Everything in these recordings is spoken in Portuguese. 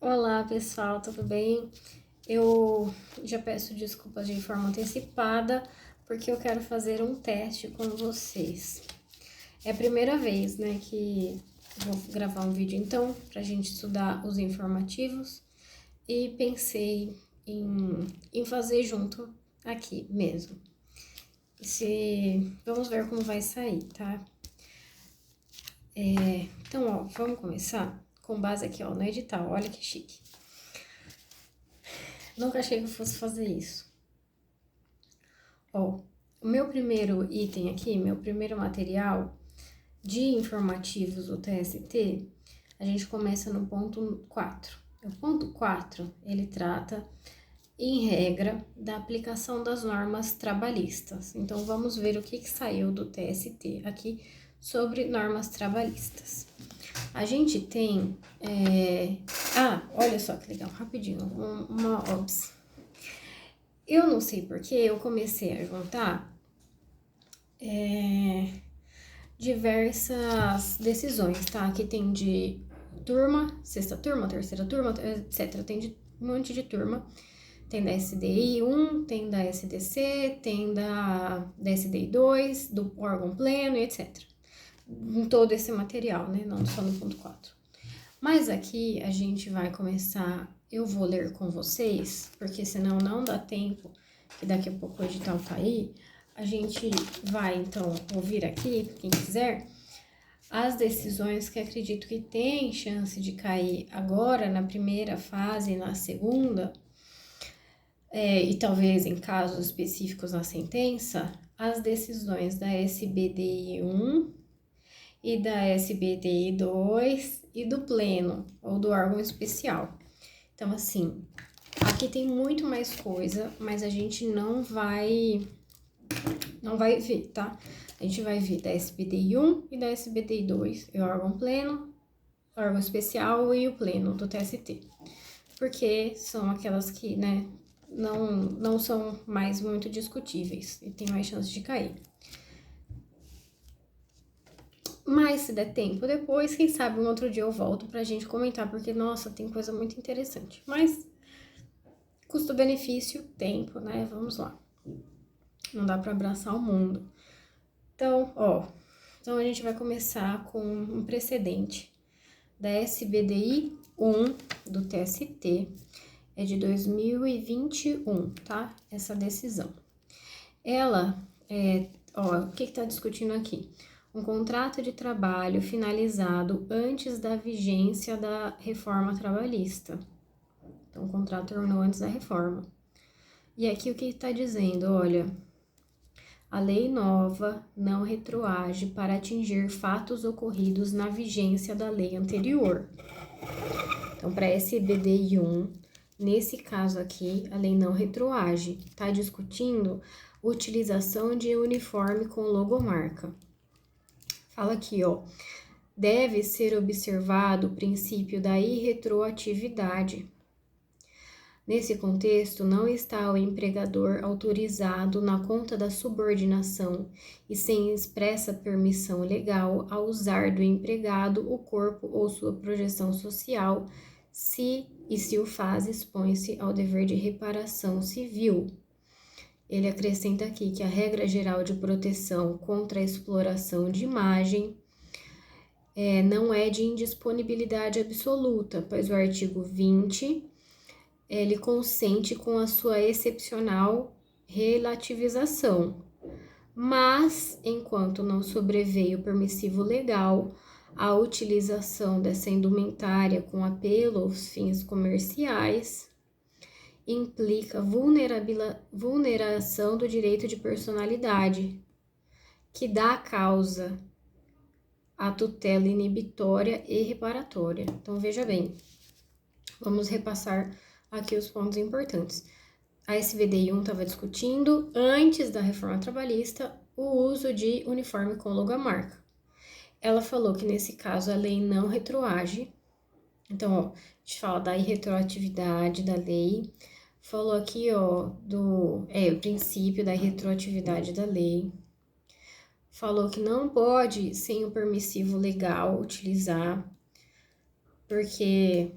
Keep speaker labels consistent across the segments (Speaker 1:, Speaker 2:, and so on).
Speaker 1: Olá pessoal, tudo bem? Eu já peço desculpas de forma antecipada porque eu quero fazer um teste com vocês. É a primeira vez, né, que vou gravar um vídeo então pra gente estudar os informativos e pensei em fazer junto aqui mesmo. Vamos ver como vai sair, tá? Então, ó, vamos começar com base aqui, ó, no edital. Olha que chique. Nunca achei que eu fosse fazer isso. Ó, o meu primeiro item aqui, meu primeiro material de informativos do TST, a gente começa no ponto 4. O ponto 4, ele trata, em regra, da aplicação das normas trabalhistas. Então, vamos ver o que saiu do TST aqui sobre normas trabalhistas. A gente tem... olha só que legal, rapidinho, uma obs. Eu não sei porque eu comecei a juntar diversas decisões, tá? Aqui tem de turma, sexta turma, terceira turma, etc. Tem de um monte de turma. Tem da SDI 1, tem da SDC, tem da SDI 2, do órgão pleno, etc. Em todo esse material, né? Não só no ponto 4. Mas aqui a gente vai começar, eu vou ler com vocês, porque senão não dá tempo, que daqui a pouco o edital tá aí. A gente vai, então, ouvir aqui, quem quiser, as decisões que acredito que tem chance de cair agora na primeira fase e na segunda, e talvez em casos específicos na sentença, as decisões da SBDI 1 e da SBDI 2 e do pleno, ou do órgão especial. Então, assim, aqui tem muito mais coisa, mas a gente não vai ver, tá? A gente vai ver da SBDI 1 e da SBDI 2, e o órgão pleno, órgão especial e o pleno do TST. Porque são aquelas que, né, não são mais muito discutíveis e tem mais chance de cair. Mas se der tempo depois, quem sabe um outro dia eu volto pra gente comentar, porque, nossa, tem coisa muito interessante. Mas, custo-benefício, tempo, né? Vamos lá. Não dá pra abraçar o mundo. Então, então a gente vai começar com um precedente da SBDI 1 do TST, é de 2021, tá? Essa decisão. Ela, o que tá discutindo aqui? Um contrato de trabalho finalizado antes da vigência da reforma trabalhista. Então, o contrato terminou antes da reforma. E aqui o que está dizendo? Olha, a lei nova não retroage para atingir fatos ocorridos na vigência da lei anterior. Então, para SBDI 1, nesse caso aqui, a lei não retroage. Está discutindo utilização de uniforme com logomarca. Fala aqui, ó, deve ser observado o princípio da irretroatividade. Nesse contexto, não está o empregador autorizado na conta da subordinação e sem expressa permissão legal a usar do empregado o corpo ou sua projeção social, se o faz, expõe-se ao dever de reparação civil. Ele acrescenta aqui que a regra geral de proteção contra a exploração de imagem não é de indisponibilidade absoluta, pois o artigo 20, ele consente com a sua excepcional relativização, mas, enquanto não sobreveio permissivo legal, a utilização dessa indumentária com apelo aos fins comerciais implica vulneração do direito de personalidade, que dá a causa a tutela inibitória e reparatória. Então, veja bem, vamos repassar aqui os pontos importantes. A SBDI 1 estava discutindo, antes da reforma trabalhista, o uso de uniforme com logomarca. Ela falou que, nesse caso, a lei não retroage. Então, a gente fala da irretroatividade da lei. Falou aqui, o princípio da irretroatividade da lei. Falou que não pode, sem o permissivo legal, utilizar, porque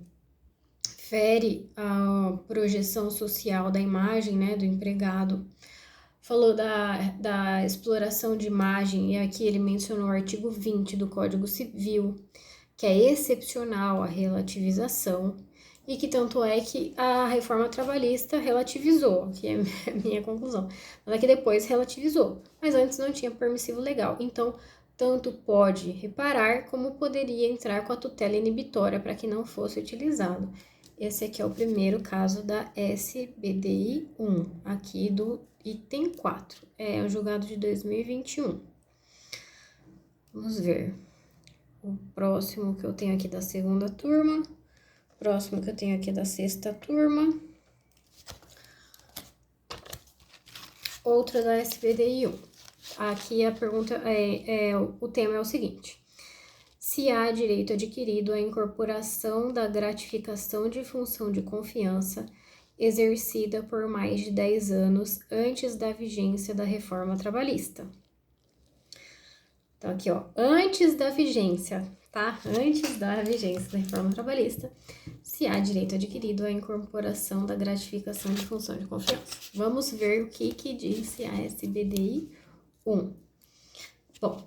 Speaker 1: fere a projeção social da imagem, né, do empregado. Falou da exploração de imagem, e aqui ele mencionou o artigo 20 do Código Civil, que é excepcional a relativização, e que tanto é que a reforma trabalhista relativizou, que é a minha conclusão. Mas é que depois relativizou, mas antes não tinha permissivo legal. Então, tanto pode reparar, como poderia entrar com a tutela inibitória para que não fosse utilizado. Esse aqui é o primeiro caso da SBDI 1, aqui do item 4. É o julgado de 2021. Vamos ver. O próximo que eu tenho aqui da segunda turma. O próximo que eu tenho aqui da sexta turma. Outra da SBDI 1. Aqui a pergunta o tema é o seguinte: se há direito adquirido à incorporação da gratificação de função de confiança exercida por mais de 10 anos antes da vigência da reforma trabalhista. Então, aqui, ó, antes da vigência, tá? Antes da vigência da reforma trabalhista, se há direito adquirido à incorporação da gratificação de função de confiança. Vamos ver o que disse a SBDI 1. Bom,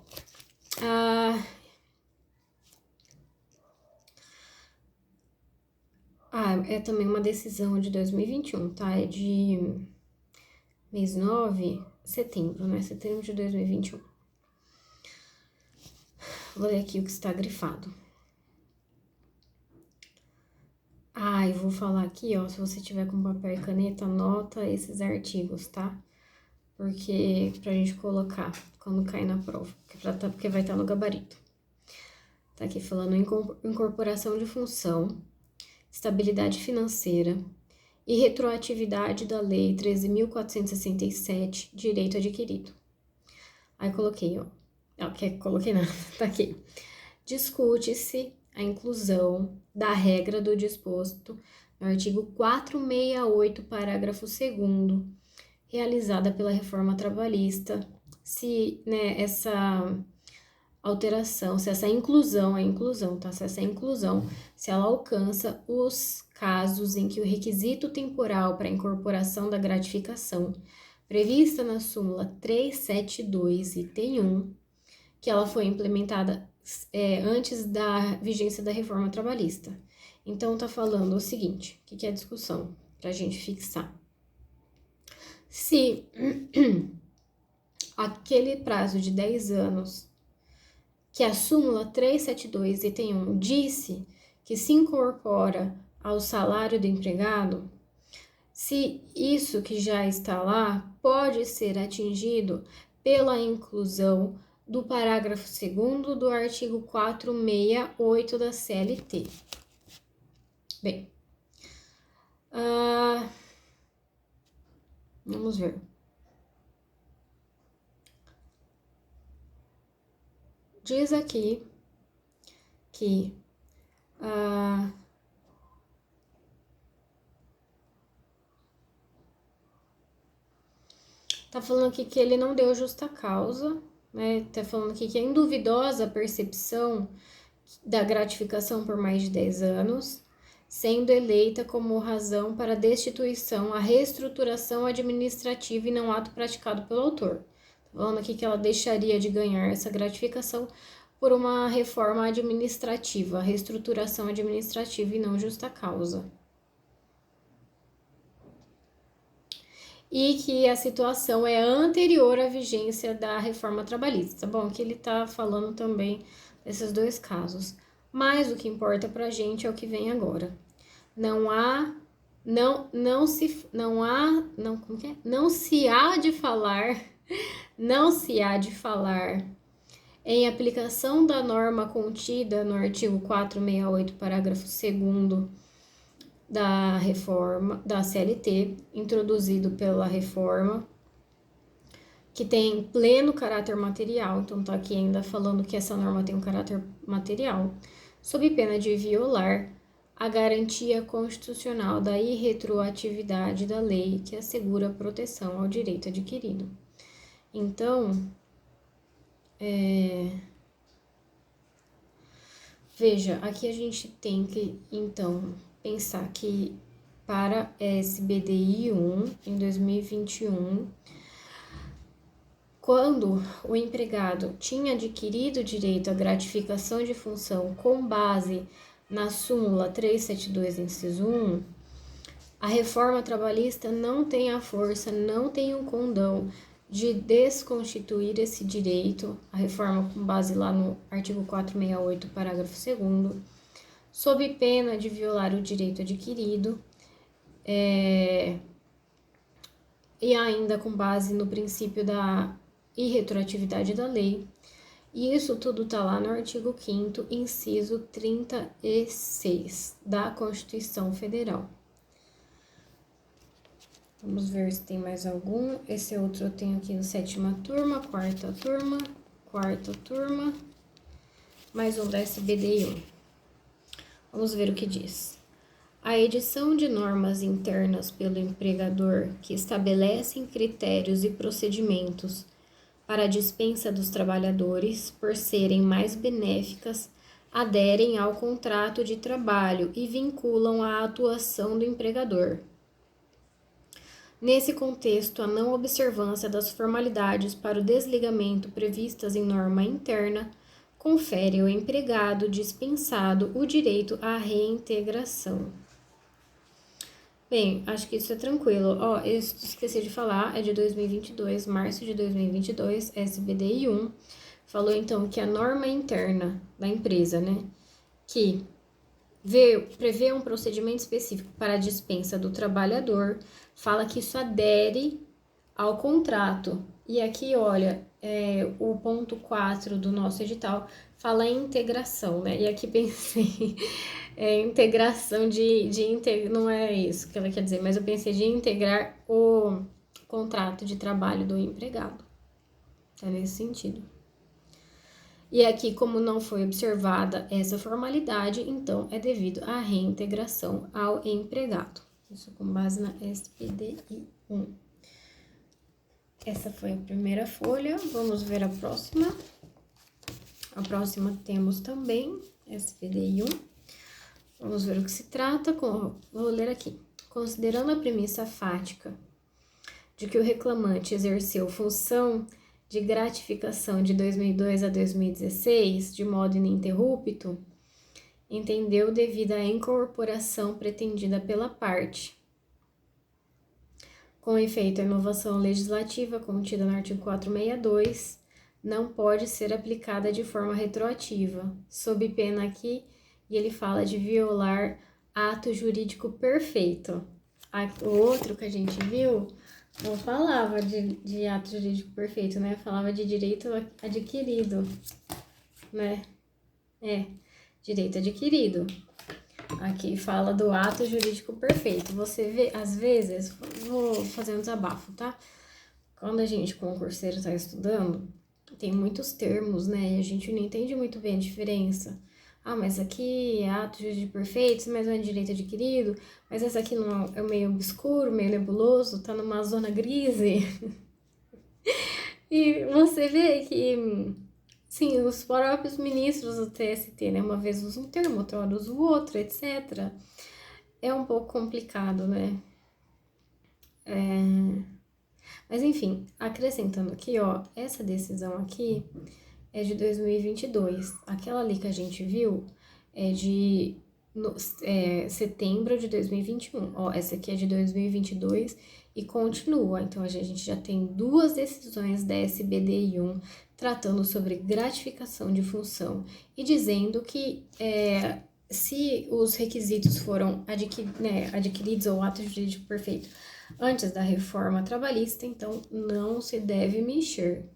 Speaker 1: é também uma decisão de 2021, tá? É de mês 9, setembro, né? Setembro de 2021. Vou ler aqui o que está grifado. Eu vou falar aqui, ó, se você tiver com papel e caneta, anota esses artigos, tá? Porque, pra gente colocar quando cair na prova, porque vai estar no gabarito. Tá aqui falando incorporação de função, estabilidade financeira e retroatividade da Lei 13.467, direito adquirido. Aí coloquei, ó, coloquei nada, tá aqui. Discute-se a inclusão da regra do disposto no artigo 468, parágrafo 2º, realizada pela reforma trabalhista, se, né, essa alteração, se essa inclusão, tá? Se essa inclusão, se ela alcança os casos em que o requisito temporal para incorporação da gratificação prevista na súmula 372, item 1, que ela foi implementada antes da vigência da reforma trabalhista. Então, tá falando o seguinte, o que é a discussão? Pra gente fixar. Se aquele prazo de 10 anos que a súmula 372, item 1, disse que se incorpora ao salário do empregado, se isso que já está lá pode ser atingido pela inclusão do parágrafo 2º do artigo 468 da CLT. Bem, vamos ver. Diz aqui que tá falando aqui que ele não deu justa causa, né? Tá falando aqui que é induvidosa a percepção da gratificação por mais de 10 anos, sendo eleita como razão para destituição a reestruturação administrativa e não ato praticado pelo autor. Tá falando aqui que ela deixaria de ganhar essa gratificação por uma reforma administrativa, reestruturação administrativa e não justa causa. E que a situação é anterior à vigência da reforma trabalhista. Bom, aqui ele está falando também desses dois casos. Mas o que importa para a gente é o que vem agora. Não se há de falar em aplicação da norma contida no artigo 468, parágrafo 2º da reforma da CLT, introduzido pela reforma, que tem pleno caráter material, então tá aqui ainda falando que essa norma tem um caráter material, sob pena de violar a garantia constitucional da irretroatividade da lei que assegura a proteção ao direito adquirido. Então, veja, aqui a gente tem que, então, pensar que para SBDI 1, em 2021, quando o empregado tinha adquirido o direito à gratificação de função com base na súmula 372, inciso 1, a reforma trabalhista não tem a força, não tem o condão de desconstituir esse direito, a reforma com base lá no artigo 468, parágrafo 2º, sob pena de violar o direito adquirido, e ainda com base no princípio da irretroatividade da lei. E isso tudo está lá no artigo 5º, inciso 36 da Constituição Federal. Vamos ver se tem mais algum. Esse outro eu tenho aqui no 7ª turma, 4ª turma, 4ª turma, mais um da SBDI 1. Vamos ver o que diz. A edição de normas internas pelo empregador que estabelecem critérios e procedimentos para a dispensa dos trabalhadores, por serem mais benéficas, aderem ao contrato de trabalho e vinculam a atuação do empregador. Nesse contexto, a não observância das formalidades para o desligamento previstas em norma interna confere ao empregado dispensado o direito à reintegração. Bem, acho que isso é tranquilo. Ó, eu esqueci de falar, é de 2022, março de 2022, SBDI 1, falou então que a norma interna da empresa, né, que prevê um procedimento específico para a dispensa do trabalhador, fala que isso adere ao contrato. E aqui, olha, o ponto 4 do nosso edital fala em integração, né? E aqui pensei, integração não é isso que ela quer dizer, mas eu pensei de integrar o contrato de trabalho do empregado. É nesse sentido. E aqui, como não foi observada essa formalidade, então é devido à reintegração ao empregado. Isso com base na SBDI 1. Essa foi a primeira folha. Vamos ver a próxima. A próxima temos também SBDI 1. Vamos ver o que se trata. Vou ler aqui. Considerando a premissa fática de que o reclamante exerceu função de gratificação de 2002 a 2016 de modo ininterrupto, entendeu devido à incorporação pretendida pela parte. Com efeito, a inovação legislativa contida no artigo 462 não pode ser aplicada de forma retroativa, sob pena aqui, e ele fala de violar ato jurídico perfeito. O outro que a gente viu não falava de ato jurídico perfeito, né? Falava de direito adquirido, né? Direito adquirido. Aqui fala do ato jurídico perfeito. Você vê, às vezes, vou fazer um desabafo, tá? Quando a gente, concurseiro, tá estudando, tem muitos termos, né? E a gente não entende muito bem a diferença. Ah, mas aqui é ato jurídico perfeito, mas não é direito adquirido. Mas essa aqui não é meio obscuro, meio nebuloso, tá numa zona grise. E você vê que, sim, os próprios ministros do TST, né? Uma vez usam um termo, outra hora usam o outro, etc. É um pouco complicado, né? Mas enfim, acrescentando aqui, ó, essa decisão aqui é de 2022. Aquela ali que a gente viu é de setembro de 2021. Ó, essa aqui é de 2022 e continua. Então, a gente já tem duas decisões da SBDI 1 tratando sobre gratificação de função e dizendo que se os requisitos foram adquiridos ou ato jurídico perfeito antes da reforma trabalhista, então não se deve mexer.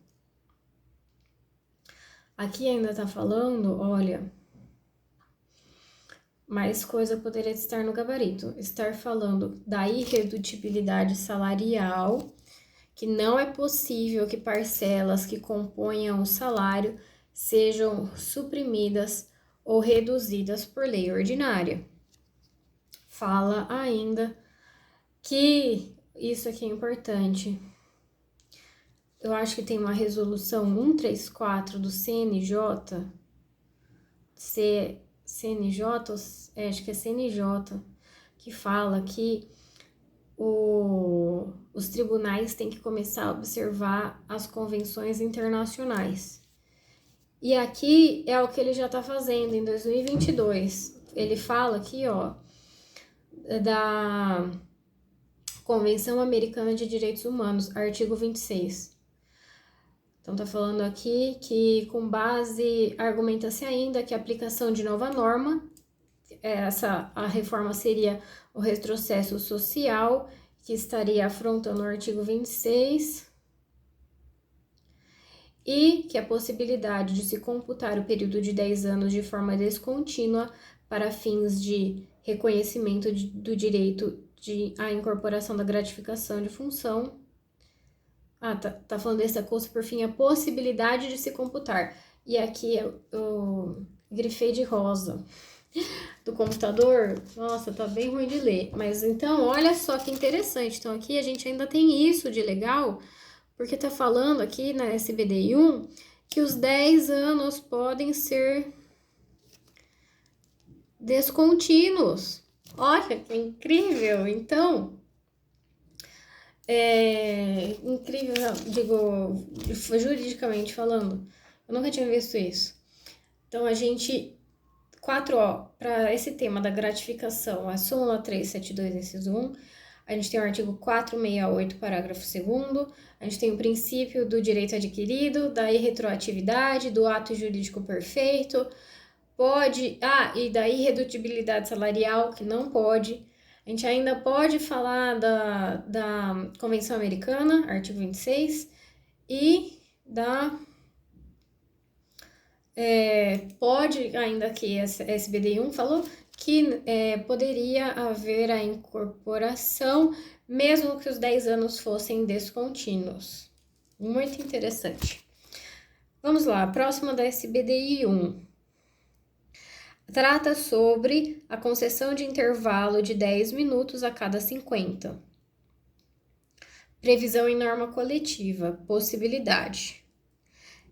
Speaker 1: Aqui ainda tá falando, olha, mais coisa poderia estar no gabarito. Estar falando da irredutibilidade salarial, que não é possível que parcelas que componham o salário sejam suprimidas ou reduzidas por lei ordinária. Fala ainda que isso aqui é importante. Eu acho que tem uma resolução 134 do CNJ, acho que é CNJ, que fala que os tribunais têm que começar a observar as convenções internacionais. E aqui é o que ele já está fazendo em 2022. Ele fala aqui, ó, da Convenção Americana de Direitos Humanos, artigo 26. Então, tá falando aqui que, com base, argumenta-se ainda que a aplicação de nova norma, a reforma seria o retrocesso social, que estaria afrontando o artigo 26, e que a possibilidade de se computar o período de 10 anos de forma descontínua para fins de reconhecimento do direito à incorporação da gratificação de função. Tá falando desse curso por fim a possibilidade de se computar. E aqui eu grifei de rosa do computador. Nossa, tá bem ruim de ler. Mas então, olha só que interessante. Então, aqui a gente ainda tem isso de legal, porque tá falando aqui na SBDI 1 que os 10 anos podem ser descontínuos. Olha que incrível! Então, incrível, digo, juridicamente falando, eu nunca tinha visto isso. Então, a gente, 4O, para esse tema da gratificação, a súmula 372, inciso 1, a gente tem o artigo 468, parágrafo 2º, a gente tem o princípio do direito adquirido, da irretroatividade, do ato jurídico perfeito, e da irredutibilidade salarial, que não pode. A gente ainda pode falar da Convenção Americana, artigo 26, e pode, ainda que a SBDI 1 falou, que poderia haver a incorporação, mesmo que os 10 anos fossem descontínuos. Muito interessante. Vamos lá, a próxima da SBDI 1. Trata sobre a concessão de intervalo de 10 minutos a cada 50. Previsão em norma coletiva. Possibilidade.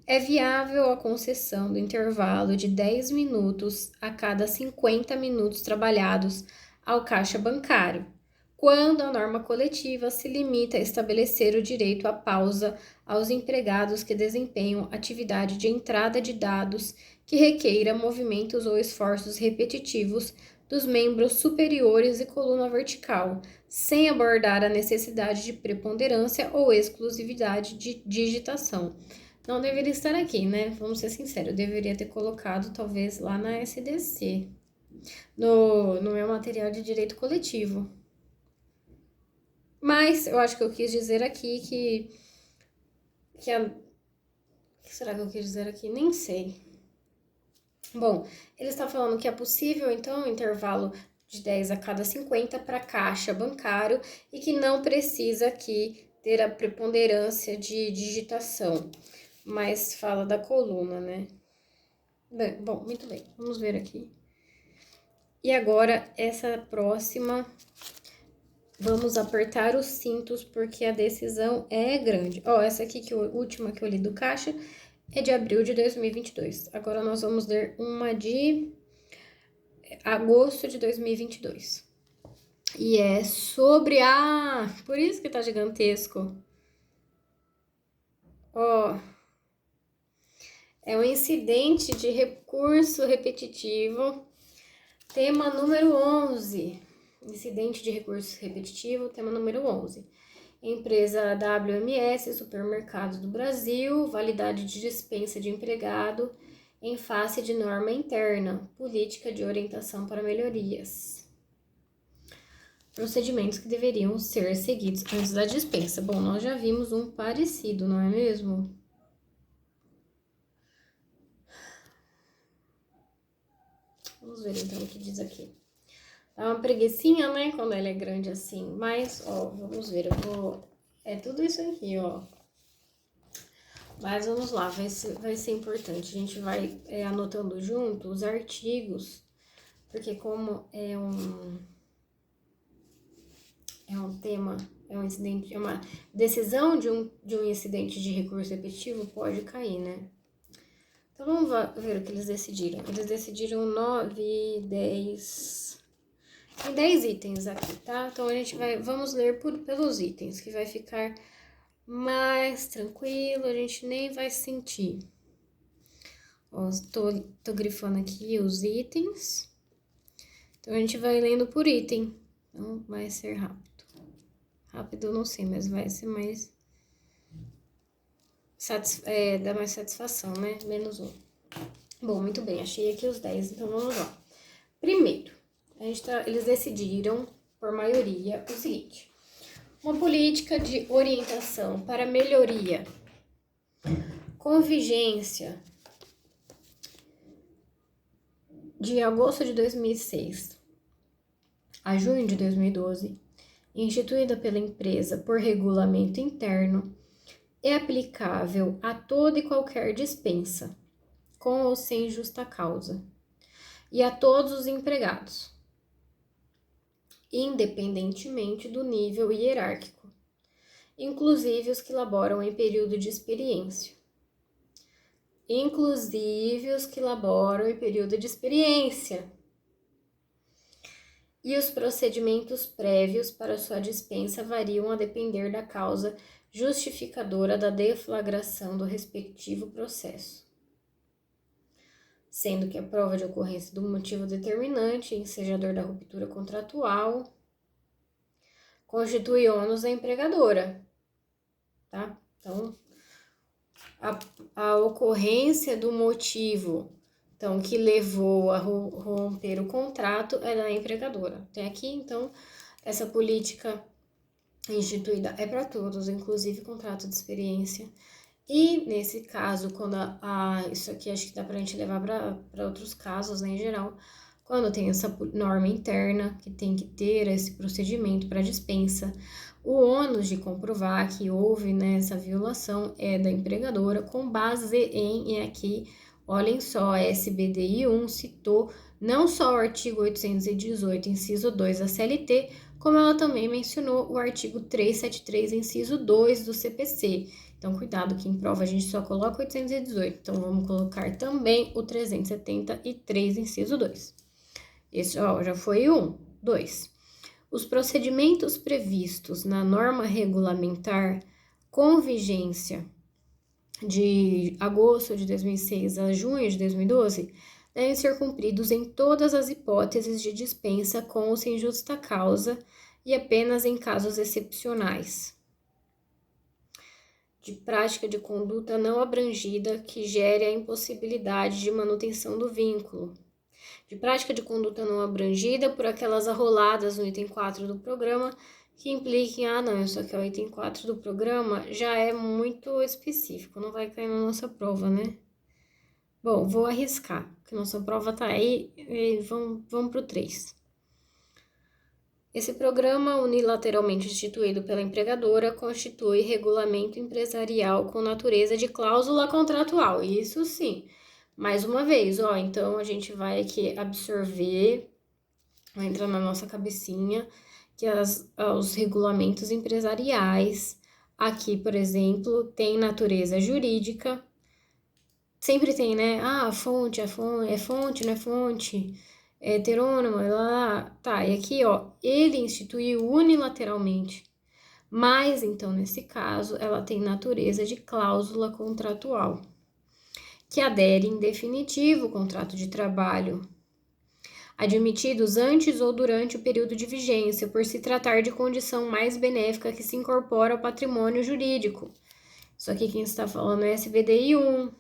Speaker 1: É viável a concessão do intervalo de 10 minutos a cada 50 minutos trabalhados ao caixa bancário, quando a norma coletiva se limita a estabelecer o direito à pausa aos empregados que desempenham atividade de entrada de dados que requeira movimentos ou esforços repetitivos dos membros superiores e coluna vertical, sem abordar a necessidade de preponderância ou exclusividade de digitação. Não deveria estar aqui, né? Vamos ser sinceros, eu deveria ter colocado talvez lá na SDC, no meu material de direito coletivo. Mas eu acho que eu quis dizer aqui que o que será que eu quis dizer aqui? Nem sei. Bom, ele está falando que é possível, então, um intervalo de 10 a cada 50 para caixa bancário e que não precisa aqui ter a preponderância de digitação, mas fala da coluna, né? Bom, muito bem, vamos ver aqui. E agora, essa próxima, vamos apertar os cintos porque a decisão é grande. Essa aqui, última que eu li do caixa, é de abril de 2022. Agora nós vamos ler uma de agosto de 2022. E é sobre por isso que tá gigantesco. É um incidente de recurso repetitivo, tema número 11. Incidente de recurso repetitivo, tema número 11. Empresa WMS, Supermercados do Brasil, validade de dispensa de empregado em face de norma interna, política de orientação para melhorias. Procedimentos que deveriam ser seguidos antes da dispensa. Bom, nós já vimos um parecido, não é mesmo? Vamos ver então o que diz aqui. Dá uma preguicinha, né, quando ela é grande assim, mas, vamos ver, é tudo isso aqui, Mas vamos lá, vai ser importante, a gente vai anotando junto os artigos, porque como é um tema, é um incidente, é uma decisão de um incidente de recurso repetitivo, pode cair, né? Então vamos ver o que eles decidiram. Eles decidiram 9, 10... Tem 10 itens aqui, tá? Então, vamos ler pelos itens, que vai ficar mais tranquilo, a gente nem vai sentir. Ó, tô grifando aqui os itens. Então, a gente vai lendo por item. Então, vai ser rápido. Rápido eu não sei, mas vai ser mais... dá mais satisfação, né? Menos um. Bom, muito bem, achei aqui os 10, então vamos lá. Primeiro, eles decidiram, por maioria, o seguinte. Uma política de orientação para melhoria com vigência de agosto de 2006 a junho de 2012, instituída pela empresa por regulamento interno, é aplicável a toda e qualquer dispensa, com ou sem justa causa, e a todos os empregados, independentemente do nível hierárquico, inclusive os que laboram em período de experiência. E os procedimentos prévios para sua dispensa variam a depender da causa justificadora da deflagração do respectivo processo, sendo que a prova de ocorrência do motivo determinante, ensejador da ruptura contratual, constitui ônus da empregadora, tá? Então, a ocorrência do motivo, então, que levou a romper o contrato é da empregadora. Até aqui, então, essa política instituída é para todos, inclusive contrato de experiência. E, nesse caso, quando isso aqui acho que dá para a gente levar para outros casos, né, em geral, quando tem essa norma interna, que tem que ter esse procedimento para dispensa, o ônus de comprovar que houve, né, essa violação é da empregadora, com base em, e aqui, olhem só, a SBDI 1 citou não só o artigo 818, inciso 2 da CLT, como ela também mencionou o artigo 373, inciso 2 do CPC. Então, cuidado, que em prova a gente só coloca 818. Então, vamos colocar também o 373, inciso 2. Esse, ó, já foi 1. 2. Os procedimentos previstos na norma regulamentar com vigência de agosto de 2006 a junho de 2012 devem ser cumpridos em todas as hipóteses de dispensa com ou sem justa causa e apenas em casos excepcionais de prática de conduta não abrangida que gere a impossibilidade de manutenção do vínculo, de prática de conduta não abrangida por aquelas arroladas no item 4 do programa que impliquem, não, isso aqui é o item 4 do programa, já é muito específico, não vai cair na nossa prova, né? Bom, vou arriscar, porque nossa prova tá aí, e vamos pro 3. Esse programa, unilateralmente instituído pela empregadora, constitui regulamento empresarial com natureza de cláusula contratual. Isso sim. Mais uma vez, ó, então a gente vai aqui absorver, vai entrar na nossa cabecinha, que os regulamentos empresariais, aqui, por exemplo, tem natureza jurídica. Sempre tem, né? A fonte, é fonte, não é fonte. É heterônimo, lá. Tá, e aqui, ó, ele instituiu unilateralmente. Mas, então, nesse caso, ela tem natureza de cláusula contratual, que adere em definitivo o contrato de trabalho, admitidos antes ou durante o período de vigência, por se tratar de condição mais benéfica que se incorpora ao patrimônio jurídico. Isso aqui quem está falando é SBDI 1.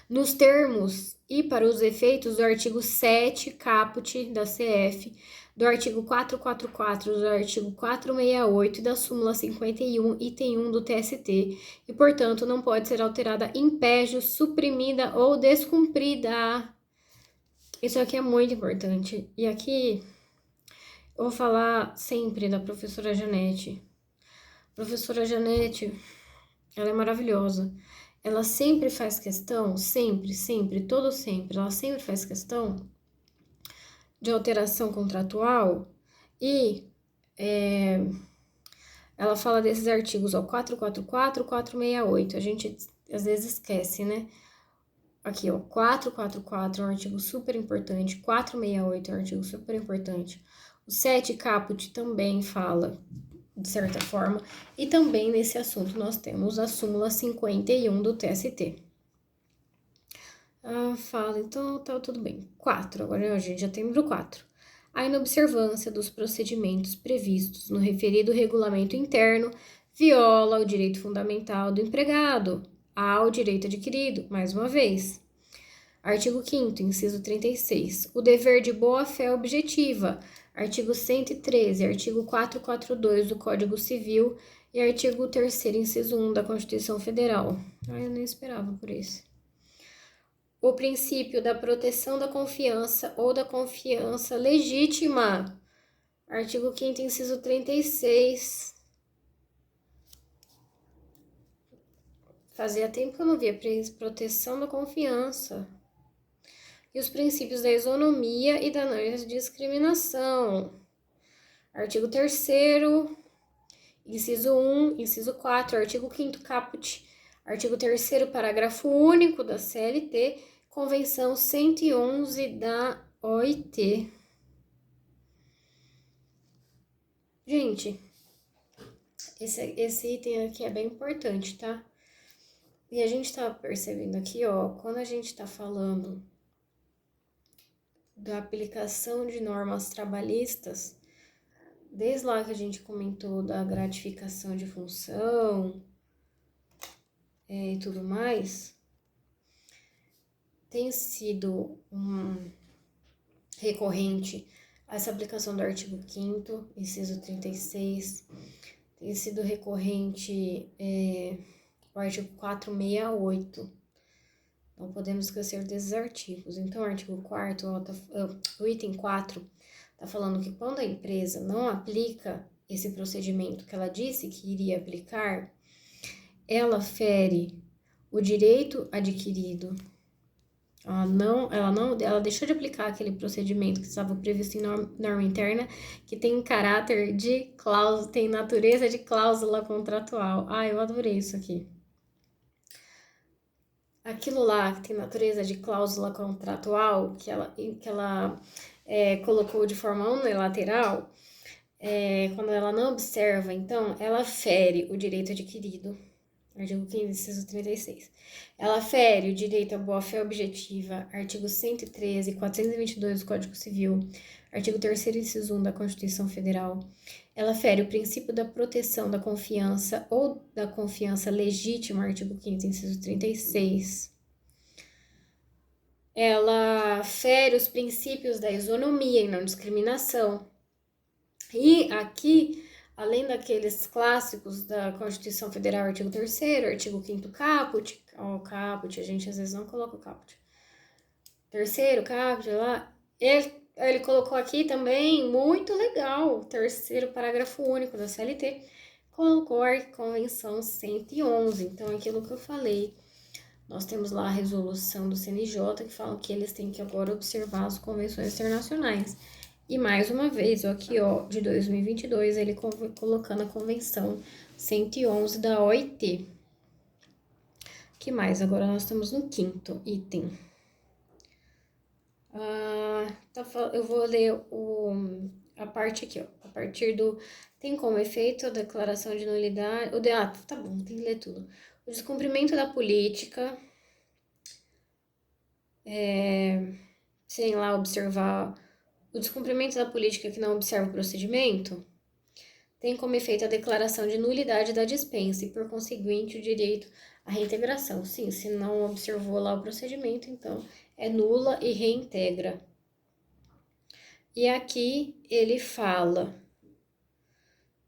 Speaker 1: Nos termos e para os efeitos do artigo 7, caput da CF, do artigo 444, do artigo 468 e da súmula 51, item 1 do TST, e, portanto, não pode ser alterada em pejus, suprimida ou descumprida. Isso aqui é muito importante. E aqui eu vou falar sempre da professora Janete. Professora Janete, ela é maravilhosa. Ela sempre faz questão, sempre, ela sempre faz questão de alteração contratual e ela fala desses artigos, ó, 444, 468, a gente às vezes esquece, né? aqui, ó, 444 é um artigo super importante, 468 é um artigo super importante. O 7 caput também fala, de certa forma, e também nesse assunto nós temos a súmula 51 do TST. Fala, então tá tudo bem. 4, agora a gente já tem número 4. A inobservância dos procedimentos previstos no referido regulamento interno viola o direito fundamental do empregado ao direito adquirido, mais uma vez. Artigo 5º, inciso 36. O dever de boa-fé objetiva. Artigo 113, artigo 442 do Código Civil e artigo 3º, inciso 1 da Constituição Federal. Eu nem esperava por isso. O princípio da proteção da confiança ou da confiança legítima. Artigo 5º, inciso 36. Fazia tempo que eu não via proteção da confiança. E os princípios da isonomia e da não discriminação. Artigo 3º, inciso 1, inciso 4, artigo 5º caput, artigo 3º, parágrafo único da CLT, Convenção 111 da OIT. Gente, esse item aqui é bem importante, tá? E a gente tá percebendo aqui, ó, quando a gente tá falando da aplicação de normas trabalhistas, desde lá que a gente comentou da gratificação de função e tudo mais, tem sido recorrente essa aplicação do artigo 5º, inciso 36, tem sido recorrente o artigo 468. Não podemos esquecer desses artigos. Então, o artigo 4º, o item 4, está falando que quando a empresa não aplica esse procedimento que ela disse que iria aplicar, ela fere o direito adquirido. Ela deixou de aplicar aquele procedimento que estava previsto em norma interna, que tem caráter de cláusula, tem natureza de cláusula contratual. Eu adorei isso aqui. Aquilo lá que tem natureza de cláusula contratual, que ela colocou de forma unilateral, quando ela não observa, então, ela fere o direito adquirido. Artigo 5º, inciso 36. Ela fere o direito à boa-fé objetiva, artigo 113 e 422 do Código Civil, artigo 3º, inciso 1 da Constituição Federal. Ela fere o princípio da proteção da confiança ou da confiança legítima, artigo 5º, inciso 36. Ela fere os princípios da isonomia e não discriminação. E aqui, além daqueles clássicos da Constituição Federal, artigo 3º, artigo 5º caput, caput, a gente às vezes não coloca o caput. 3º caput, lá, ele colocou aqui também, muito legal, 3º parágrafo único da CLT, colocou a Convenção 111, então aquilo que eu falei, nós temos lá a resolução do CNJ, que fala que eles têm que agora observar as convenções internacionais. E mais uma vez, aqui, ó, de 2022, ele colocando a Convenção 111 da OIT. Que mais? Agora nós estamos no 5º item. Eu vou ler a parte aqui, ó. A partir do... Tem como efeito a declaração de nulidade... tá bom, tem que ler tudo. O descumprimento da política... sem lá observar... O descumprimento da política que não observa o procedimento tem como efeito a declaração de nulidade da dispensa e, por conseguinte, o direito à reintegração. Sim, se não observou lá o procedimento, então é nula e reintegra. E aqui ele fala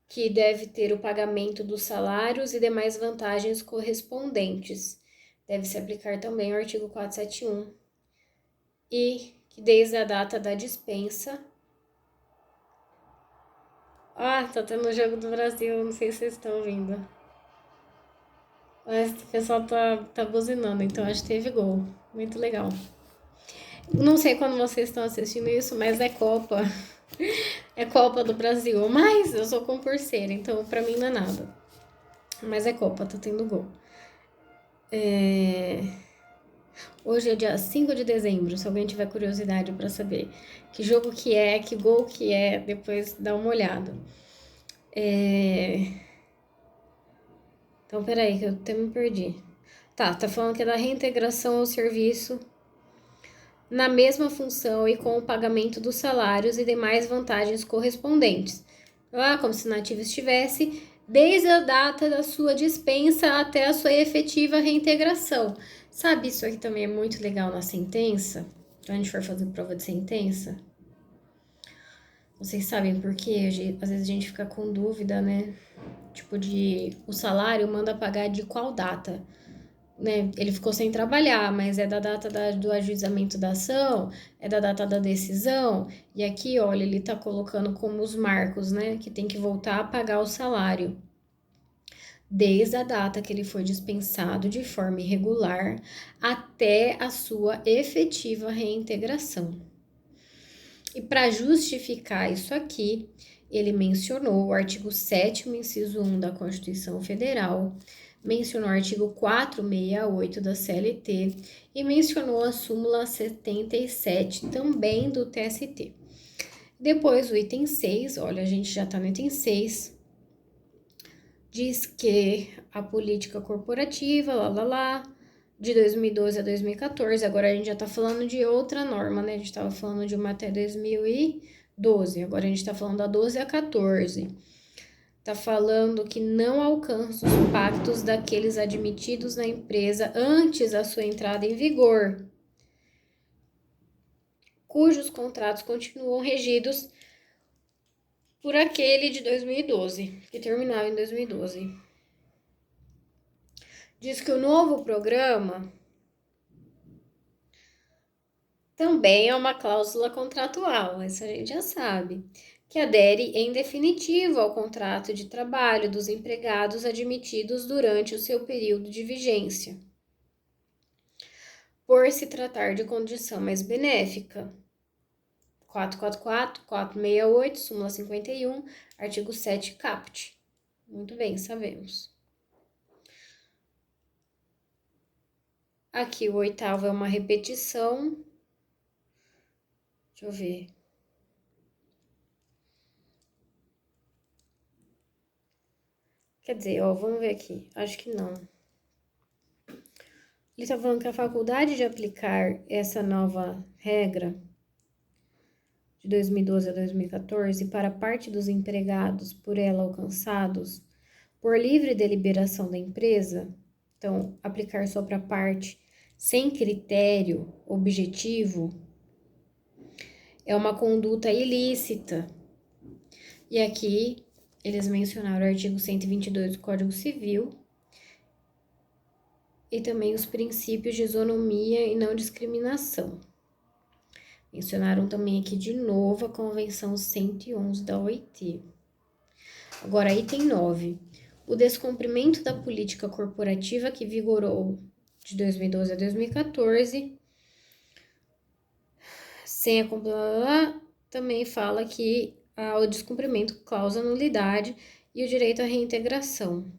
Speaker 1: que deve ter o pagamento dos salários e demais vantagens correspondentes. Deve se aplicar também o artigo 471. E que desde a data da dispensa... tá tendo o Jogo do Brasil, não sei se vocês estão ouvindo. Mas o pessoal tá buzinando, então acho que teve gol. Muito legal. Não sei quando vocês estão assistindo isso, mas é Copa. É Copa do Brasil. Mas eu sou concurseira, então pra mim não é nada. Mas é Copa, tá tendo gol. Hoje é dia 5 de dezembro, se alguém tiver curiosidade para saber que jogo que é, que gol que é, depois dá uma olhada. Então, peraí, que eu até me perdi. Tá falando que é da reintegração ao serviço na mesma função e com o pagamento dos salários e demais vantagens correspondentes. Como se o nativo estivesse desde a data da sua dispensa até a sua efetiva reintegração. Sabe, isso aqui também é muito legal na sentença. Quando a gente for fazer prova de sentença. Vocês sabem por quê? Às vezes a gente fica com dúvida, né? Tipo, o salário manda pagar de qual data? Né? Ele ficou sem trabalhar, mas é da data do ajuizamento da ação, é da data da decisão. E aqui, olha, ele tá colocando como os marcos, né? Que tem que voltar a pagar o salário. Desde a data que ele foi dispensado de forma irregular até a sua efetiva reintegração. E para justificar isso aqui, ele mencionou o artigo 7º, inciso 1 da Constituição Federal, mencionou o artigo 468 da CLT e mencionou a súmula 77 também do TST. Depois o item 6, olha, a gente já está no item 6, diz que a política corporativa, de 2012 a 2014, agora a gente já tá falando de outra norma, né? A gente tava falando de uma até 2012, agora a gente tá falando da 12 a 14. Tá falando que não alcança os pactos daqueles admitidos na empresa antes da sua entrada em vigor, cujos contratos continuam regidos por aquele de 2012, que terminava em 2012. Diz que o novo programa também é uma cláusula contratual, isso a gente já sabe, que adere em definitivo ao contrato de trabalho dos empregados admitidos durante o seu período de vigência, por se tratar de condição mais benéfica. 444, 468, súmula 51, artigo 7 caput. Muito bem, sabemos. Aqui o 8º é uma repetição. Deixa eu ver. Quer dizer, vamos ver aqui. Acho que não. Ele está falando que a faculdade de aplicar essa nova regra de 2012 a 2014 para parte dos empregados por ela alcançados por livre deliberação da empresa, então aplicar só para parte sem critério objetivo, é uma conduta ilícita. E aqui eles mencionaram o artigo 122 do Código Civil e também os princípios de isonomia e não discriminação. Mencionaram também aqui de novo a Convenção 111 da OIT. Agora, item 9. O descumprimento da política corporativa que vigorou de 2012 a 2014, sem a também fala que o descumprimento causa nulidade e o direito à reintegração.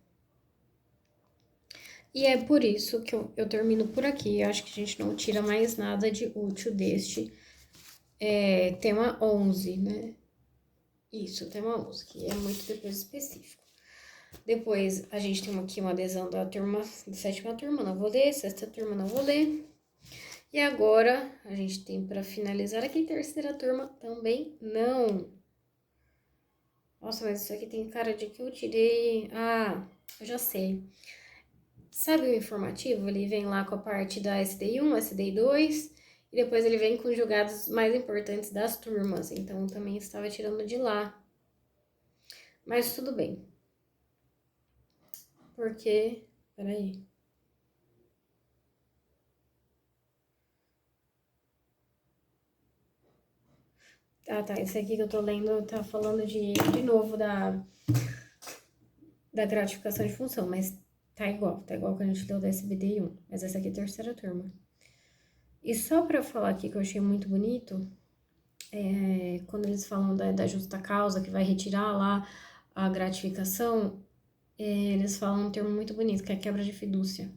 Speaker 1: E é por isso que eu termino por aqui. Eu acho que a gente não tira mais nada de útil deste tema 11, né? Isso, tema 11, que é muito depois específico. Depois, a gente tem aqui uma adesão da sétima turma, não vou ler, sexta turma, não vou ler. E agora, a gente tem para finalizar aqui, terceira turma, também não. Nossa, mas isso aqui tem cara de que eu tirei... eu já sei. Sabe o informativo? Ele vem lá com a parte da SDI1, SDI2, e depois ele vem com os julgados mais importantes das turmas. Então, eu também estava tirando de lá. Mas tudo bem. Porque... Peraí. Tá. Esse aqui que eu tô lendo tá falando de novo da gratificação de função, mas tá igual que a gente leu da SBDI1. Mas essa aqui é a terceira turma. E só pra falar aqui que eu achei muito bonito, quando eles falam da justa causa, que vai retirar lá a gratificação, eles falam um termo muito bonito, que é quebra de fidúcia.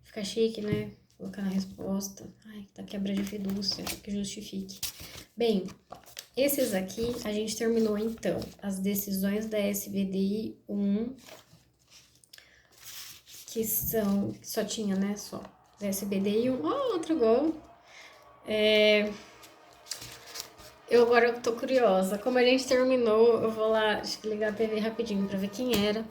Speaker 1: Fica chique, né? colocar na resposta. Ai, tá quebra de fidúcia, que justifique. Bem, esses aqui a gente terminou então as decisões da SVDI 1, que só tinha, né, só da SVDI 1, outro gol. Eu agora tô curiosa, como a gente terminou, eu vou lá ligar a TV rapidinho pra ver quem era.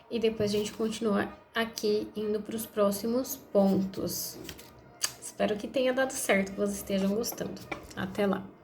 Speaker 1: E depois a gente continua aqui indo pros próximos pontos. Espero que tenha dado certo, que vocês estejam gostando. Até lá!